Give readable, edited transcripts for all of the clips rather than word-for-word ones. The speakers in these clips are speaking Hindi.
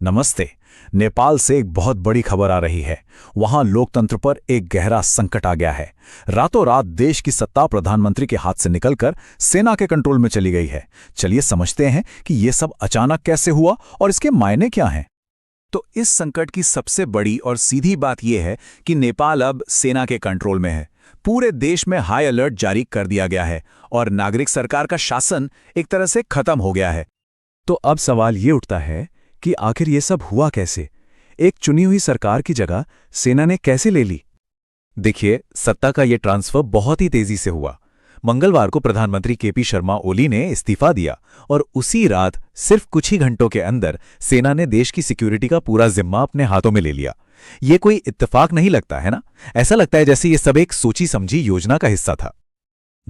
नमस्ते। नेपाल से एक बहुत बड़ी खबर आ रही है। वहां लोकतंत्र पर एक गहरा संकट आ गया है। रातों रात देश की सत्ता प्रधानमंत्री के हाथ से निकलकर सेना के कंट्रोल में चली गई है। चलिए समझते हैं कि यह सब अचानक कैसे हुआ और इसके मायने क्या हैं। तो इस संकट की सबसे बड़ी और सीधी बात यह है कि नेपाल अब सेना के कंट्रोल में है। पूरे देश में हाई अलर्ट जारी कर दिया गया है और नागरिक सरकार का शासन एक तरह से खत्म हो गया है। तो अब सवाल ये उठता है कि आखिर ये सब हुआ कैसे? एक चुनी हुई सरकार की जगह सेना ने कैसे ले ली? देखिए, सत्ता का ये ट्रांसफर बहुत ही तेजी से हुआ। मंगलवार को प्रधानमंत्री केपी शर्मा ओली ने इस्तीफा दिया और उसी रात सिर्फ कुछ ही घंटों के अंदर सेना ने देश की सिक्योरिटी का पूरा जिम्मा अपने हाथों में ले लिया। ये कोई इत्तेफाक नहीं लगता है ना? ऐसा लगता है जैसे ये सब एक सोची समझी योजना का हिस्सा था।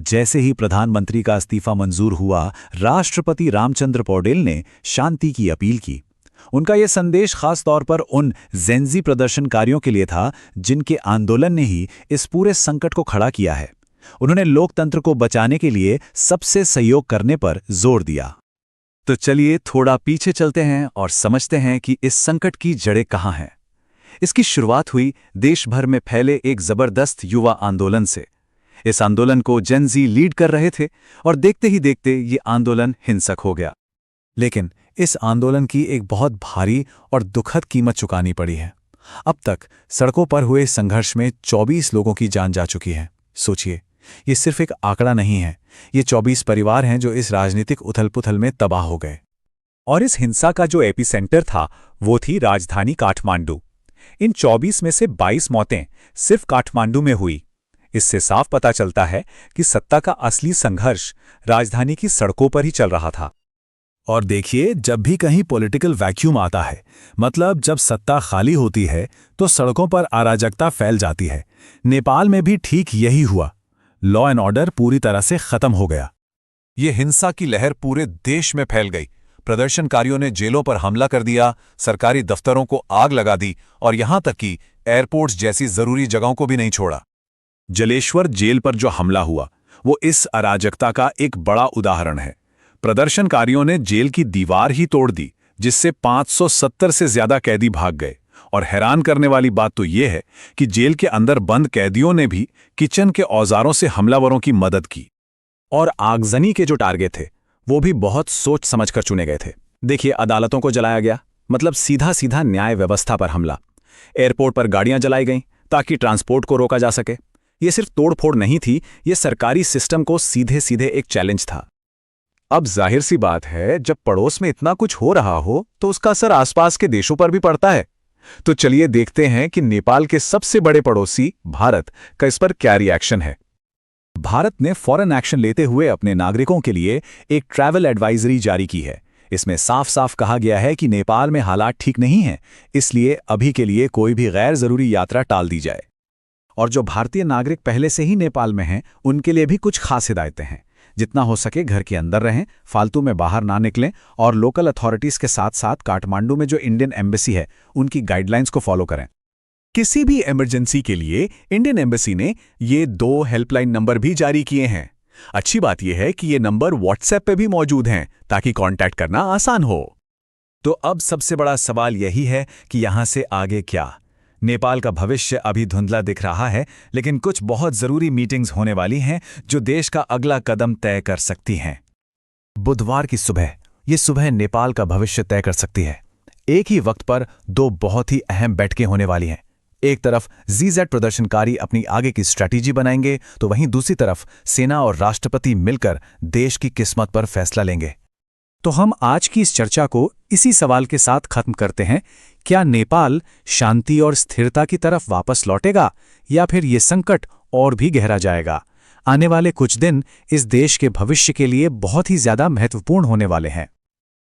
जैसे ही प्रधानमंत्री का इस्तीफा मंजूर हुआ, राष्ट्रपति रामचंद्र पौडेल ने शांति की अपील की। उनका यह संदेश खास तौर पर उन जेंजी प्रदर्शनकारियों के लिए था जिनके आंदोलन ने ही इस पूरे संकट को खड़ा किया है। उन्होंने लोकतंत्र को बचाने के लिए सबसे सहयोग करने पर जोर दिया। तो चलिए थोड़ा पीछे चलते हैं और समझते हैं कि इस संकट की जड़ें कहाँ हैं। इसकी शुरुआत हुई देश भर में फैले एक जबरदस्त युवा आंदोलन से। इस आंदोलन को जेंजी लीड कर रहे थे और देखते ही देखते ये आंदोलन हिंसक हो गया। लेकिन इस आंदोलन की एक बहुत भारी और दुखद कीमत चुकानी पड़ी है। अब तक सड़कों पर हुए संघर्ष में 24 लोगों की जान जा चुकी है। सोचिए, ये सिर्फ एक आंकड़ा नहीं है, ये 24 परिवार हैं जो इस राजनीतिक उथल-पुथल में तबाह हो गए। और इस हिंसा का जो एपिसेंटर था वो थी राजधानी काठमांडू। इन 24 में से 22 मौतें सिर्फ काठमांडू में हुई। इससे साफ पता चलता है कि सत्ता का असली संघर्ष राजधानी की सड़कों पर ही चल रहा था। और देखिए, जब भी कहीं पॉलिटिकल वैक्यूम आता है, मतलब जब सत्ता खाली होती है, तो सड़कों पर अराजकता फैल जाती है। नेपाल में भी ठीक यही हुआ। लॉ एंड ऑर्डर पूरी तरह से खत्म हो गया। ये हिंसा की लहर पूरे देश में फैल गई। प्रदर्शनकारियों ने जेलों पर हमला कर दिया, सरकारी दफ्तरों को आग लगा दी और यहां तक कि एयरपोर्ट्स जैसी जरूरी जगहों को भी नहीं छोड़ा। जलेश्वर जेल पर जो हमला हुआ, वो इस अराजकता का एक बड़ा उदाहरण है। प्रदर्शनकारियों ने जेल की दीवार ही तोड़ दी, जिससे 570 से ज्यादा कैदी भाग गए। और हैरान करने वाली बात तो यह है कि जेल के अंदर बंद कैदियों ने भी किचन के औजारों से हमलावरों की मदद की। और आगजनी के जो टारगेट थे, वो भी बहुत सोच समझकर चुने गए थे। देखिए, अदालतों को जलाया गया, मतलब सीधा सीधा न्याय व्यवस्था पर हमला। एयरपोर्ट पर गाड़ियां जलाई गईं ताकि ट्रांसपोर्ट को रोका जा सके। ये सिर्फ तोड़फोड़ नहीं थी, ये सरकारी सिस्टम को सीधे सीधे एक चैलेंज था। अब जाहिर सी बात है, जब पड़ोस में इतना कुछ हो रहा हो तो उसका असर आसपास के देशों पर भी पड़ता है। तो चलिए देखते हैं कि नेपाल के सबसे बड़े पड़ोसी भारत का इस पर क्या रिएक्शन है। भारत ने फॉरेन एक्शन लेते हुए अपने नागरिकों के लिए एक ट्रैवल एडवाइजरी जारी की है। इसमें साफ साफ कहा गया है कि नेपाल में हालात ठीक नहीं हैं, इसलिए अभी के लिए कोई भी गैर जरूरी यात्रा टाल दी जाए। और जो भारतीय नागरिक पहले से ही नेपाल में हैं, उनके लिए भी कुछ खास हिदायतें हैं। जितना हो सके घर के अंदर रहें, फालतू में बाहर ना निकलें और लोकल अथॉरिटीज के साथ साथ काठमांडू में जो इंडियन एम्बेसी है, उनकी गाइडलाइंस को फॉलो करें। किसी भी इमरजेंसी के लिए इंडियन एम्बेसी ने ये 2 हेल्पलाइन नंबर भी जारी किए हैं। अच्छी बात यह है कि ये नंबर व्हाट्सएप पे भी मौजूद हैं ताकि कांटेक्ट करना आसान हो। तो अब सबसे बड़ा सवाल यही है कि यहां से आगे क्या। नेपाल का भविष्य अभी धुंधला दिख रहा है, लेकिन कुछ बहुत जरूरी मीटिंग्स होने वाली हैं जो देश का अगला कदम तय कर सकती हैं। बुधवार की सुबह, ये सुबह नेपाल का भविष्य तय कर सकती है। एक ही वक्त पर 2 बहुत ही अहम बैठकें होने वाली हैं। एक तरफ जीजेड प्रदर्शनकारी अपनी आगे की स्ट्रैटेजी बनाएंगे, तो वहीं दूसरी तरफ सेना और राष्ट्रपति मिलकर देश की किस्मत पर फैसला लेंगे। तो हम आज की इस चर्चा को इसी सवाल के साथ खत्म करते हैं। क्या नेपाल शांति और स्थिरता की तरफ वापस लौटेगा, या फिर ये संकट और भी गहरा जाएगा? आने वाले कुछ दिन इस देश के भविष्य के लिए बहुत ही ज्यादा महत्वपूर्ण होने वाले हैं।